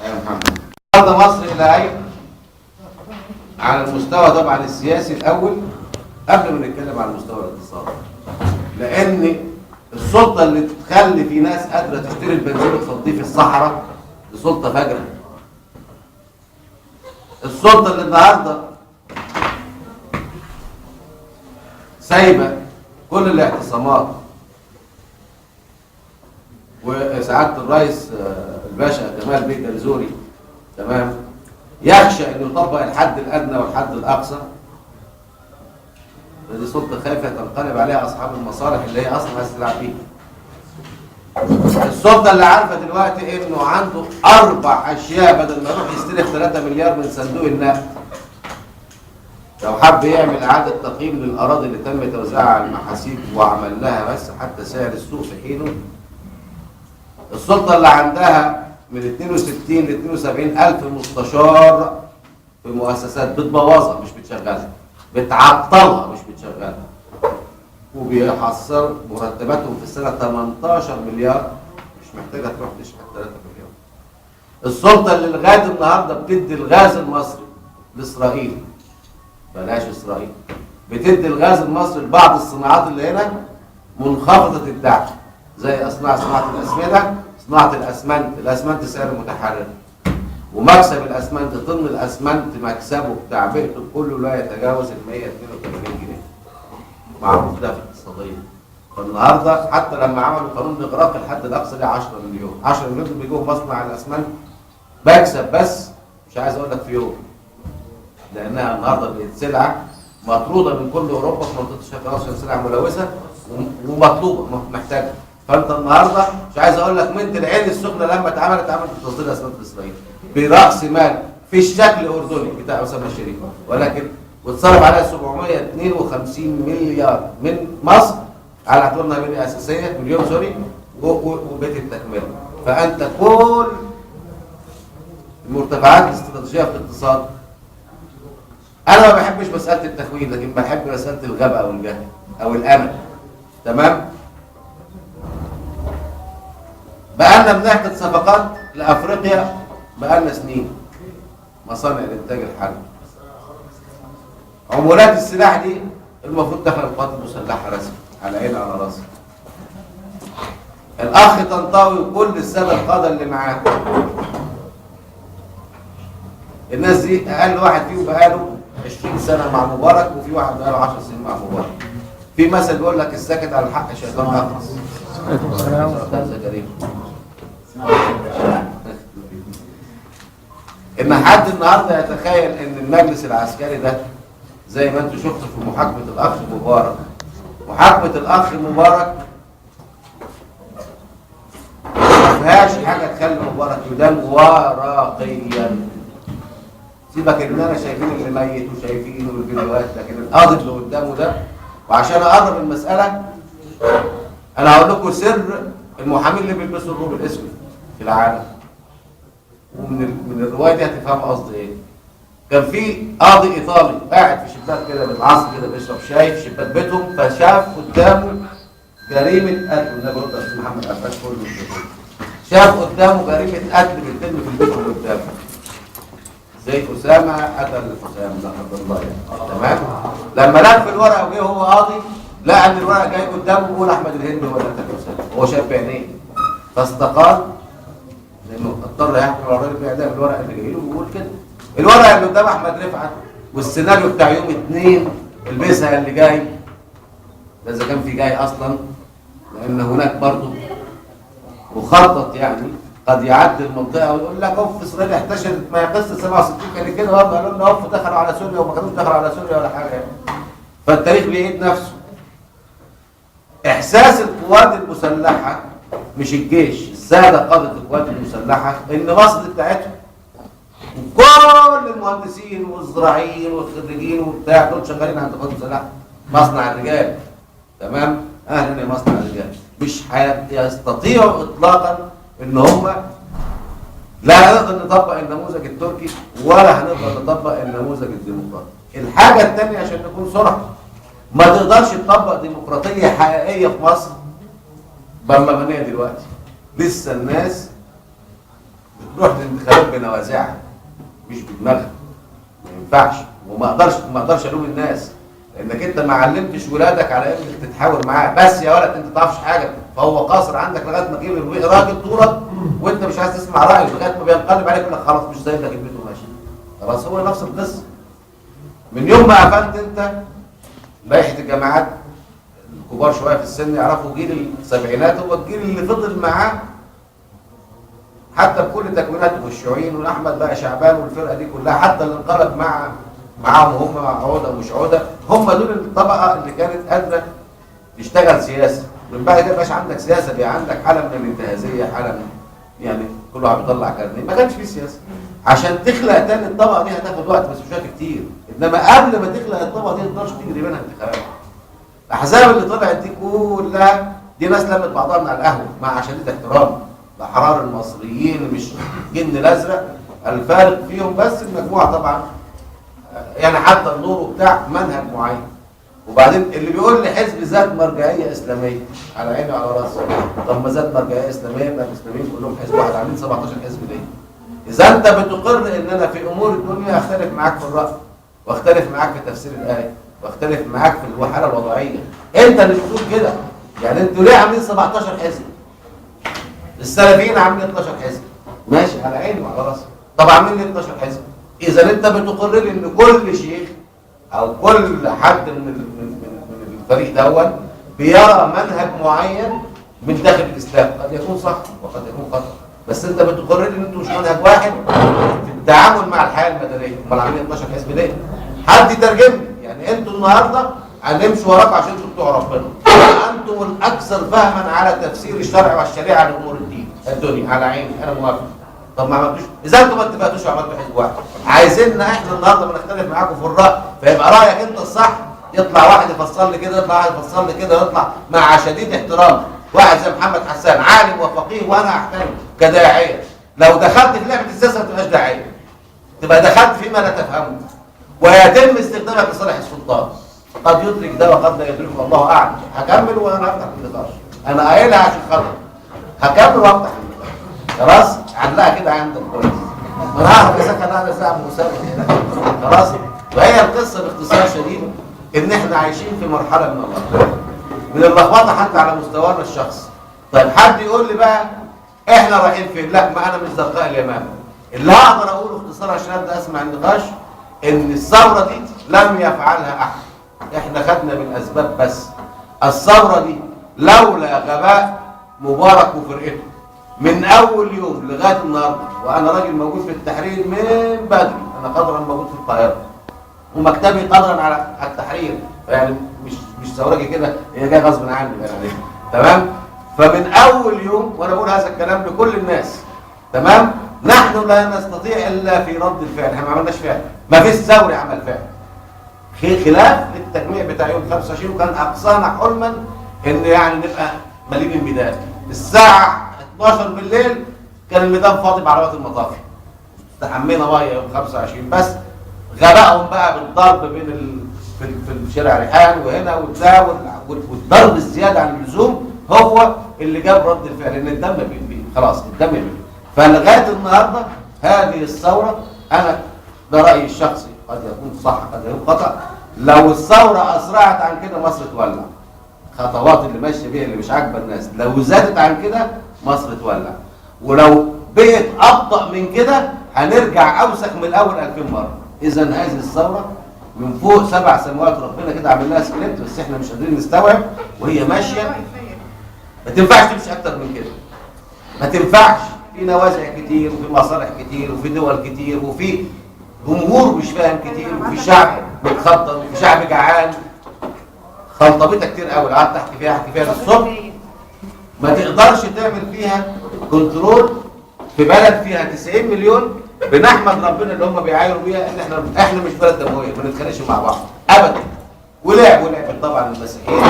يا محمد النهارده مصر الى اين؟ على المستوى طبعا السياسي الاول قبل ما نتكلم على المستوى الاقتصادي، لان السلطه اللي تخلي في ناس قادره تشتري البنزين وتفضيه في الصحراء دي سلطه فجره. السلطه اللي النهارده سايبه كل الاعتصامات وسعاده الرئيس الباشا كمال بيه الجرزوري تمام يخشى انه يطبق الحد الادنى والحد الاقصى، دي سلطه خايفه تنقلب عليها اصحاب المصالح اللي هي اصلا عايز تلعب بيها. السلطه اللي عارفه دلوقتي انه عنده 4 اشياء بدل ما يروح يستلف 3 مليار من صندوق النقد، لو حب يعمل اعاده تقييم للاراضي اللي تم توزيعها على المحاسيب وعمل لها بس حتى سعر السوق في حينه، السلطه اللي عندها من 62 ل 72 الف مستشار في مؤسسات بتبوظها مش بتشغلها، بتعطلها مش بتشغلها، وبيحصل مرتباتهم في السنه 18 مليار، مش محتاجه تروح تشحت 3 مليار. السلطه اللي لغايه النهارده بتدي الغاز المصري لاسرائيل، بلاش اسرائيل، بتدي الغاز المصري لبعض الصناعات اللي هنا منخفضه الدعم، زي صناعه الاسمده، صناعه الاسمنت سعر متحرر، ومكسب الاسمنت طن الاسمنت مكسبه بتاع بيئته كله لا يتجاوز ال 182 جنيه معروف ده في الاقتصاديه. فالنهارده حتى لما عملوا قانون الاغراق الحد الاقصى ده 10 مليون، 10 مليون دول بيجوا مصنع الاسمنت بكسب بس مش عايز اقول لك في يوم، لانها النهارده بقت سلعه مطروده من كل اوروبا في منطقه الشرق الاوسط، سلعه ملوثه ومطلوبه محتاجه. فانت النهارده مش عايز اقول لك منت العين السخنه لما اتعملت بتصدير اسمنت اسرائيل براس مال في الشكل اردني بتاع اسامه الشريف، ولكن واتصرف عليها 752 مليار من مصر على اعتبارنا بنيه اساسيه، مليون سوري، وبيت التكمله. فانت كل المرتفعات الاستراتيجيه في الاقتصاد، انا ما بحبش مساله التخوين، لكن بحب مساله الغباء او الجهل او الامل. تمام؟ بقالنا بنحدث صفقات لافريقيا بقالنا سنين، مصانع الانتاج الحربي، عمولات السلاح دي المفروض دخل القوات المسلحه رسمي على عيني على راسي. الاخ طنطاوي وكل الساده القاده اللي معاه، الناس دي اقل واحد فيهم بقاله 20 سنه مع مبارك، وفي واحد بقاله 10 سنين مع مبارك. في مثل بيقول لك الساكت على الحق شيطان اخرس. ان حد النهارده يتخيل ان المجلس العسكري ده زي ما انتم شفتوا في محاكمه الاخ مبارك، محاكمه الاخ مبارك ما فيهاش حاجه تخلي مبارك يدان ورقيا. سيبك ان انا شايفين اللي ميت وشايفينه والفيديوهات، لكن القاضي اللي قدامه ده، وعشان اقرب المساله انا هقول لكم سر المحامين اللي بيلبسوا الروب الاسود في العالم، ومن الروايه دي هتفهموا قصدي ايه. كان في قاضي ايطالي قاعد في شباك كده بالعصر كده بيشرب شاي في شباك بيتهم، فشاف قدامه جريمه قتل، والنبي قلت استاذ محمد عباس كله شاف قدامه جريمه قتل بتتم في البيت اللي قدامه، زي اسامه قتل اسامه لا قدر الله يعني. تمام؟ لما لف الورقه وجه هو قاضي لقى ان الورقه جاي قدامه بيقول احمد الهندي هو اللي قتل اسامه، هو شاف بعينيه فاستقال، لانه اضطر يحكم على الراجل باعدام الورقه اللي جاي له ويقول كده. الورقه اللي قدام احمد رفعت والسيناريو بتاع يوم 2 البسها اللي جاي ده اذا كان في جاي اصلا، لان هناك برضه مخطط يعني قد يعدي المنطقه ويقول لك اوف اسرائيل احتشدت، ما هي قصه 67 كان كده برضه قالوا لنا اوف دخلوا على سوريا وما كانوش دخلوا على سوريا ولا حاجه يعني. فالتاريخ بيعيد نفسه. احساس القوات المسلحه مش الجيش، الساده قاده القوات المسلحه ان مصر بتاعتهم، وكل المهندسين والزراعيين والخريجين وبتاع دول شغالين عند القوات المسلحه، مصنع الرجال. تمام؟ اهلا يا مصنع الرجال. مش هيستطيعوا اطلاقا ان هم، لا هنقدر نطبق النموذج التركي ولا هنقدر نطبق النموذج الديمقراطي. الحاجه الثانيه عشان نكون صراحه، ما تقدرش تطبق ديمقراطيه حقيقيه في مصر برلمانيه دلوقتي. لسه الناس بتروح للانتخابات بنوازعها مش بدماغها، ما ينفعش. وما اقدرش الوم الناس، لانك انت ما علمتش ولادك على انك تتحاور معاه. بس يا ولد انت ما تعرفش حاجه، فهو قاصر عندك لغايه ما تجيب راجل طولك وانت مش عايز تسمع رايه، لغايه ما بينقلب عليك يقول لك خلاص مش سايب لك البيت وماشي. خلاص هو نفس القصه. من يوم ما قفلت انت لائحه الجامعات، الكبار شويه في السن يعرفوا جيل السبعينات هو الجيل اللي فضل معاه حتى بكل تكويناته، والشيوعيين والاحمد بقى شعبان والفرقه دي كلها، حتى اللي انقلب مع معاهم هم عقده ومش عقده، هم دول الطبقه اللي كانت قادره تشتغل سياسه. من بعد كده مبقاش عندك سياسه، بقى عندك حاله من الانتهازيه، حاله من يعني كل واحد بيطلع كارنيه، ما كانش في سياسه. عشان تخلق تاني الطبقه دي هتاخد وقت بس مش وقت كتير، انما قبل ما تخلق الطبقه دي ما تقدرش تجري منها انتخابات. الاحزاب اللي طلعت دي كلها دي ناس لمت بعضها من على القهوه مع شديد احترام لاحرار المصريين، مش جن الازرق، الفارق فيهم بس المجموعه طبعا يعني حتى النور بتاع منهج معين. وبعدين اللي بيقول لي حزب ذات مرجعيه اسلاميه، على عيني وعلى راسي. طب ما ذات مرجعيه اسلاميه يبقى الاسلاميين كلهم حزب واحد، عاملين 17 حزب ليه؟ اذا انت بتقر ان انا في امور الدنيا اختلف معاك في الراي، واختلف معاك في تفسير الايه، واختلف معاك في الحاله الوضعيه، انت اللي بتقول كده. يعني انتوا ليه عاملين 17 حزب؟ السلفيين عاملين 12 حزب، ماشي على عيني وعلى راسي. طب عاملين ليه 12 حزب؟ اذا انت بتقر لي ان كل شيخ او كل حد من الفريق دون بيرى منهج معين من داخل الاسلام، قد يكون صح وقد يكون خطا، بس انت بتقر لي ان انتوا مش منهج واحد في التعامل مع الحياه المدنيه. امال عاملين 12 حزب ليه؟ حد يترجم لي. يعني انتوا النهارده هنمشي وراكم عشان انتوا بتوع ربنا، انتم الاكثر فهما على تفسير الشرع والشريعه لامور الدين الدنيا، على عيني انا موافق. طب ما عملتوش، اذا انتم ما اتفقتوش وعملتوا حزب واحد، عايزيننا احنا النهارده بنختلف معاكم في الراي، فيبقى رايك انت الصح، يطلع واحد يفصل لي كده، يطلع واحد يفصل لي كده، يطلع مع شديد احترام واحد زي محمد حسان عالم وفقيه وانا احترمه كداعيه. لو دخلت في لعبه السياسه ما تبقاش داعيه، تبقى دخلت فيما لا تفهمه، ويتم استخدامك لصالح السلطان. قد يدرك ده وقد لا يدركه، الله اعلم. هكمل وانا هفتح النقاش، انا قايلها عشان خاطر هكمل وافتح النقاش. خلاص علقها كده عندك كويس، انا هعرف اذا كان هذا ساعه مسابقه هنا. خلاص. وهي القصه باختصار شديد ان احنا عايشين في مرحله من اللخبطه، من اللخبطه حتى على مستوانا الشخصي. طيب حد يقول لي بقى احنا رايحين فين؟ لا، ما انا مش زرقاء اليمامه. اللي هقدر اقوله باختصار عشان ابدا اسمع النقاش ان الثوره دي لم يفعلها احد، احنا خدنا بالاسباب بس. الثوره دي لولا غباء مبارك وفرقته من اول يوم لغايه النهارده، وانا راجل موجود في التحرير من بدري، انا قدرا موجود في القاهره ومكتبي قدرا على التحرير، يعني مش ثورجي كده، هي جايه غصب عني يعني. تمام. فمن اول يوم وانا بقول هذا الكلام لكل الناس، تمام، نحن لا نستطيع الا في رد الفعل. احنا ما عملناش فعل، ما فيش ثوري عمل فعل، خلاف التجميع بتاع يوم 25. وكان اقصانا حلما ان يعني نبقى مليء بالميدان. الساعه 12 بالليل كان الميدان فاضي بعربات المطافي، استحمينا ميه يوم 25. بس غبائهم بقى بالضرب في شارع ريحان وهنا وده، والضرب الزياده عن اللزوم هو اللي جاب رد الفعل، ان الدم خلاص الدم بيبي. فلغايه النهارده هذه الثوره، انا ده رايي الشخصي، قد يكون صح قد يكون خطا، لو الثوره اسرعت عن كده مصر تولع. خطوات اللي ماشيه بيها اللي مش عاجبه الناس لو زادت عن كده مصر تولع، ولو بقت ابطا من كده هنرجع اوسخ من الاول 2000 مره. اذا هذه الثوره من فوق 7 سماوات ربنا كده عامل لها سكريبت، بس احنا مش قادرين نستوعب وهي ماشيه. ما تنفعش تمشي اكتر من كده، ما تنفعش. في نوازع كتير وفي مصالح كتير وفي دول كتير وفي جمهور مش فاهم كتير وفي شعب متخطط وفي شعب جعان. خلطبيطه كتير قوي، قعدت احكي فيها للصبح. ما تقدرش تعمل فيها كنترول في بلد فيها 90 مليون. بنحمد ربنا اللي هم بيعايروا بيها ان احنا مش بلد دمويه، ما نتخانقش مع بعض ابدا. ولعبوا طبعا المسيحيين،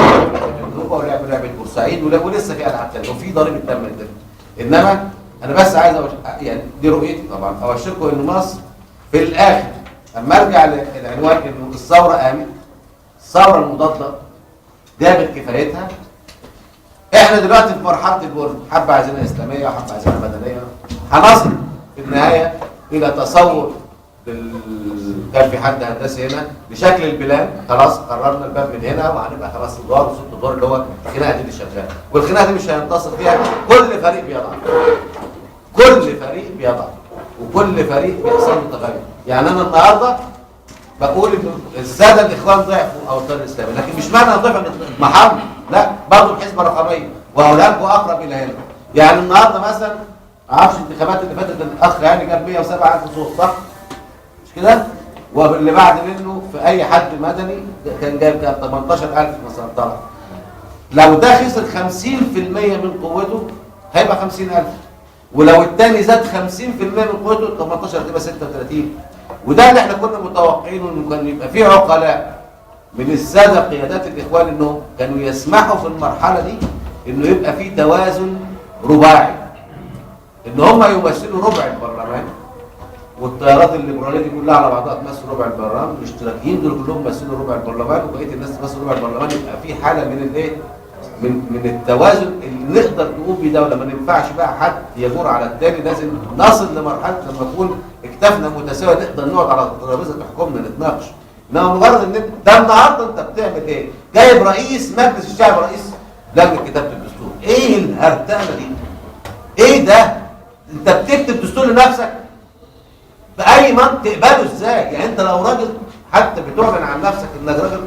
ولعبوا لعبه بورسعيد، ولسه في العاب ثانيه وفي ضريبه دم الدم. انما انا بس عايز يعني دي رؤيتي طبعا، اوشككم ان مصر في الاخر اما ارجع للعنوان انه الثوره قامت، الثوره المضاده جابت كفايتها. احنا دلوقتي في مرحله البرد، حبه عايزينها اسلاميه وحبه عايزينها مدنيه. هنصل في النهايه الى تصور كان في حد هندسي هنا لشكل البلاد. خلاص قررنا الباب من هنا وهنبقى خلاص ادوار وست ادوار اللي هو الخناقه دي اللي شغاله، والخناقه دي مش هينتصر فيها. كل فريق بيضعف، كل فريق بيضعف، وكل فريق بيحصل له تغير. يعني انا النهارده بقول ان الساده الاخوان ضعفوا او التيار الاسلامي، لكن مش معنى ضعف محل، لا، برضه الحزب الرقميه وهقولها لكم اقرب الى هنا. يعني النهارده مثلا ما اعرفش الانتخابات اللي فاتت الاخ يعني جاب 107,000 صوت، صح؟ مش كده؟ واللي بعد منه في اي حد مدني كان جايب كام 18000 مثلا طلع. لو ده خسر 50% من قوته هيبقى 50000، ولو الثاني زاد 50% من قوته 18 هتبقى 36. وده اللي احنا كنا متوقعينه، انه كان يبقى فيه عقلاء من الساده قيادات الاخوان انهم كانوا يسمحوا في المرحله دي انه يبقى فيه توازن رباعي، ان هم يمثلوا ربع البرلمان، والتيارات الليبراليه دي كلها على بعضها تمثل ربع البرلمان، الاشتراكيين دول كلهم يمثلوا ربع البرلمان، وبقيه الناس تمثل ربع البرلمان. يبقى في حاله من الايه؟ من التوازن اللي نقدر نقوم بيه دوله. ما ينفعش بقى حد يجور على الثاني، لازم نصل لمرحله لما نكون اكتافنا متساويه نقدر نقعد على الترابيزه تحكمنا نتناقش. انما مجرد ان ده النهارده انت بتعمل ايه؟ جايب رئيس مجلس الشعب، رئيس لجنه كتابه الدستور. ايه الهرتانه دي؟ ايه ده؟ انت بتكتب دستور لنفسك؟ بأي منطق تقبله ازاي؟ يعني انت لو راجل حتى بتعلن عن نفسك انك راجل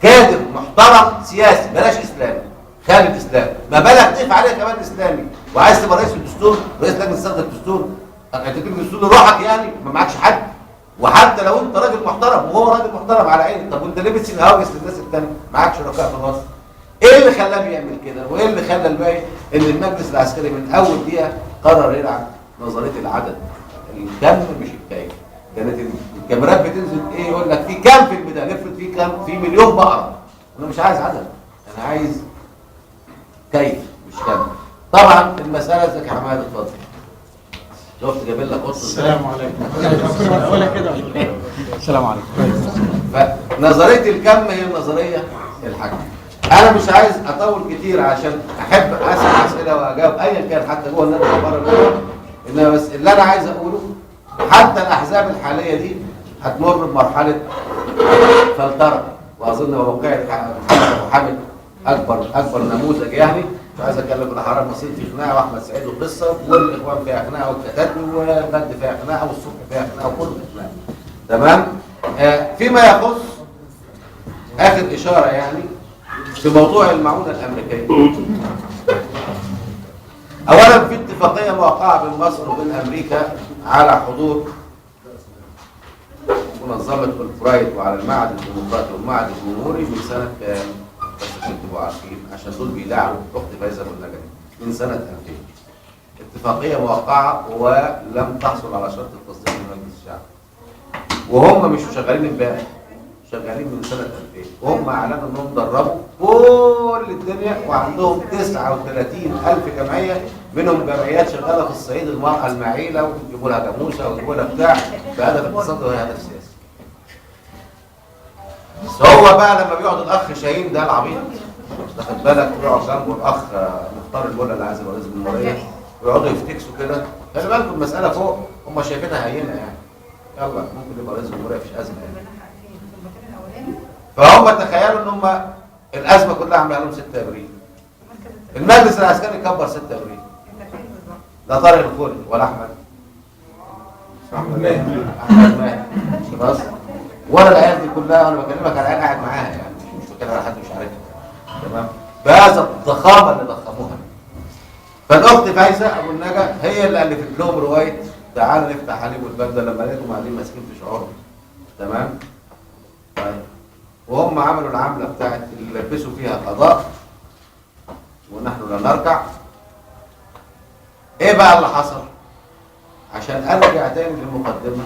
كادر محترم سياسي، بلاش اسلامي، خالد اسلامي، ما بالك تضيف عليه كمان اسلامي، وعايز تبقى رئيس الدستور، رئيس لجنه صياغه الدستور، هتكتب الدستور لروحك يعني؟ ما معكش حد. وحتى لو انت راجل محترم وهو راجل محترم على عينك، طب وانت ليه بتسيب هواجس للناس الثانيه؟ معكش ركائب في مصر. ايه اللي خلاه بيعمل كده؟ وايه اللي خلى الباقي ان المجلس العسكري من اول دقيقه قرر يلعب نظريه العدد؟ الكم مش الكيف. كانت الكاميرات بتنزل ايه؟ يقول لك في كام في البدايه، نفرض في كام؟ في مليون بقره. انا مش عايز عدد، انا عايز كيف مش كم. طبعا المساله زي يا حماد اتفضل. شفت جايب لك قطه. السلام عليكم. ولا كده. السلام عليكم. فنظريه الكم هي النظريه الحاكمه. انا مش عايز اطول كتير عشان احب اسال اسئله واجاوب ايا كان حتى جوه النادي او بره النادي. انما بس اللي انا عايز اقوله، حتى الاحزاب الحاليه دي هتمر بمرحله فلتره، واظن موقعة محمد ابو حامد اكبر نموذج يعني. مش عايز اتكلم الاحرار المصريين في خناقه، واحمد سعيد وقصه، والاخوان فيها خناقه، والكتاتبي والبلد فيها خناقه، والصبح فيها خناقه، وكله خناقه. تمام؟ فيما يخص اخر اشاره يعني في موضوع المعونه الامريكيه. اولا في اتفاقيه موقعه بين مصر وبين امريكا على حضور منظمه الفرايد وعلى المعهد الديمقراطي والمعهد الجمهوري من سنه كام؟ بس عشان تبقوا عارفين، عشان دول بيدعوا اخت فايزه والنجمي من سنه 2000. اتفاقيه موقعه ولم تحصل على شرط التصديق من مجلس الشعب. وهم مش شغالين امبارح، شغالين من سنه 2000، وهم اعلنوا انهم دربوا كل الدنيا، وعندهم 39,000 جمعيه، منهم جمعيات شغاله في الصعيد، المراه المعيله، ويجيبوا لها جاموسه ويجيبوا لها بتاع بهدف اقتصادي وهي هدف سياسي. بس هو بقى لما بيقعد الاخ شاهين ده العبيط، واخد بالك، ويقعد جنبه الاخ مختار الولا اللي عايز يبقى رئيس الجمهوريه، ويقعدوا يفتكسوا كده، خلي بالكم المساله فوق هم شايفينها هينه يعني. يلا ممكن يبقى رئيس الجمهوريه مفيش ازمه يعني. فهم تخيلوا ان هم الازمه كلها عامله لهم 6 ابريل. المجلس العسكري كبر 6 ابريل. لا طارق الخولي ولا احمد ماهر خلاص، ولا العيال دي كلها. وانا بكلمك على العيال قاعد معاها يعني، مش بتكلم على حد مش عارفها. تمام؟ بهذا الضخامه اللي ضخموها. فالاخت فايزه ابو النجا هي اللي الفت لهم روايه تعالوا نفتح حليب والبلده لما لقيتهم قاعدين ماسكين في شعورهم. تمام؟ وهم عملوا العمله بتاعت اللي لبسوا فيها قضاء ونحن لا نركع. ايه بقى اللي حصل؟ عشان ارجع تاني للمقدمه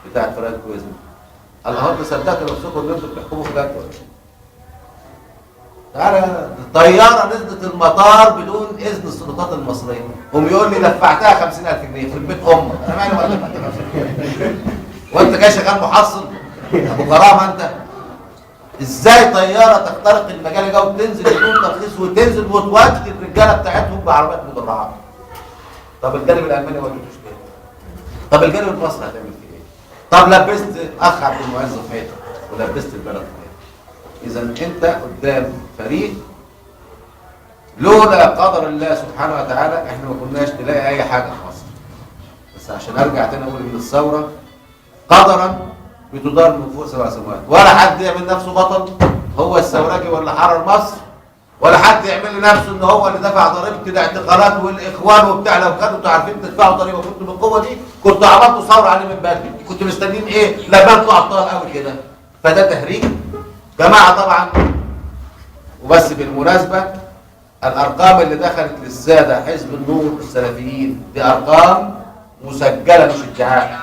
بتاعت فرانك ويزن. الله، انتوا صدقتوا نفسكم ان انتوا بتحكموا بجد ولا ايه؟ تعالى الطياره نزلت المطار بدون اذن السلطات المصريه، قوم يقول لي دفعتها 50,000 جنيه في البيت امك. انا مالي ولا دفعت 50,000 جنيه؟ وانت جاي شغال محصل؟ ابو كرامه انت؟ ازاي طياره تخترق المجال ده وتنزل بدون ترخيص وتنزل وتواجه الرجاله بتاعتهم بعربيات مدرعات؟ طب الجانب الالماني ما قلتوش كده. طب الجانب المصري هتعمل فيه ايه؟ طب لبست اخ عبد المعز في حيطه ولبست البلد في حيطه. اذا انت قدام فريق لولا قدر الله سبحانه وتعالى احنا ما كناش نلاقي اي حاجه في مصر. بس عشان ارجع تاني اقول ان الثوره قدرا بتدار من فوق 7 سماوات، ولا حد يعمل نفسه بطل هو الثوراجي ولا حرر مصر ولا حد يعمل لنفسه ان هو اللي دفع ضريبه الاعتقالات والاخوان وبتاع. لو كانوا انتوا عارفين تدفعوا ضريبه كنتوا بالقوه دي كنتوا عملتوا ثوره عليه من بدري. كنتوا مستنيين ايه لما انتوا ابطال قوي كده؟ فده تهريج جماعه طبعا. وبس بالمناسبه الارقام اللي دخلت للساده حزب النور السلفيين دي ارقام مسجله مش ادعاء.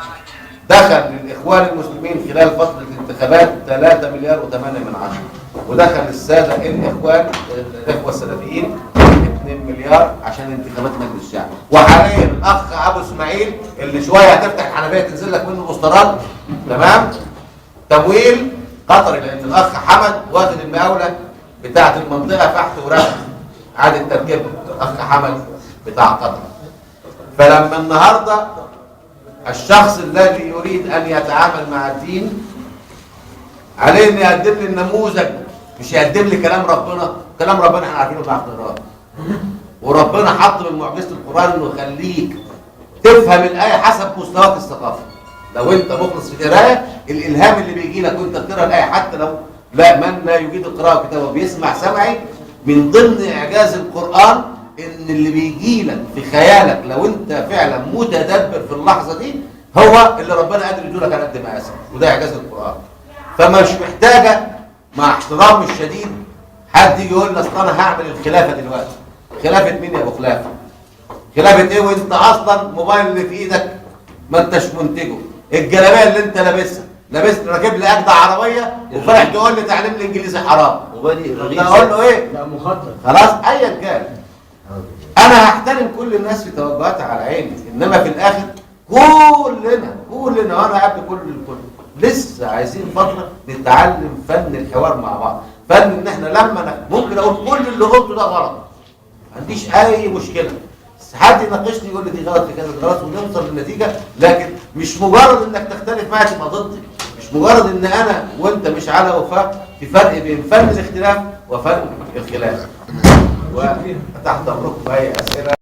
دخل للاخوان المسلمين خلال فتره الانتخابات 3 مليار و8 من عشرة، ودخل للساده الاخوه السلفيين 2 مليار عشان انتخابات مجلس الشعب. وحاليا الاخ ابو اسماعيل اللي شويه هتفتح الحنفيه تنزل لك منه بوسترات، تمام، تمويل قطري، لان الاخ حمد واخد المقاوله بتاعه المنطقه فحت ورفع اعاده تركيبها، الاخ حمد بتاع قطر. فلما النهارده الشخص الذي يريد ان يتعامل مع الدين عليه ان يقدم لي النموذج، مش يقدم لي كلام ربنا. كلام ربنا احنا عارفينه مع اقتراض، وربنا حط من معجزه القران انه يخليك تفهم الايه حسب مستواك الثقافي. لو انت مخلص في القرايه الالهام اللي بيجي لك وانت بتقرا الايه، حتى لو من لا يجيد القراءه كتابه بيسمع سمعي، من ضمن اعجاز القران ان اللي بيجي لك في خيالك لو انت فعلا متدبر في اللحظه دي هو اللي ربنا قادر يدولك على قد ما اسف، وده اعجاز القران. فمش محتاجه مع احترامي الشديد حد يجي يقول لي اصل انا هعمل الخلافه دلوقتي. خلافه مين يا ابو خلافه؟ خلافه ايه وانت اصلا موبايل اللي في ايدك ما انتش منتجه؟ الجلابيه اللي انت لابس راكب لي اجدع عربيه وفرح تقول لي تعليم الانجليزي حرام. وبادئ رغيف. اقول له ايه؟ لا مخطط. خلاص ايا كان. انا هحترم كل الناس في توجهاتها على عيني، انما في الاخر كلنا وانا قبل كل الكل لسه عايزين فتره نتعلم فن الحوار مع بعض، فن ان احنا لما ممكن اقول كل اللي قلته ده غلط، ما عنديش اي مشكله، بس حد يناقشني يقول لي دي غلط في كذا غلط ونوصل للنتيجه. لكن مش مجرد انك تختلف معايا تبقى ضدي، مش مجرد ان انا وانت مش على وفاق. في فرق بين فن الاختلاف وفن الخلاف. وتحت امركم باي اسئله.